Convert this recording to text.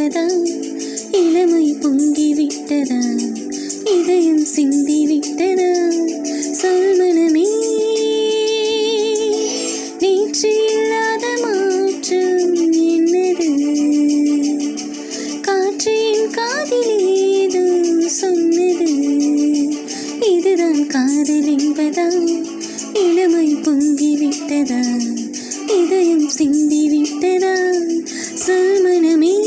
என்பதா? இளமை பொங்கிவிட்டதா? இதயம் சிந்திவிட்டதா? சொல் மனமே, நேற்று இல்லாத மாற்றம் என்னது? காற்றின் காதில் ஏதோ சொன்னது. இதுதான் காதல் என்பதா? இளமை பொங்கிவிட்டதா? இதயம் சிந்திவிட்டதா? சொல் மனமே.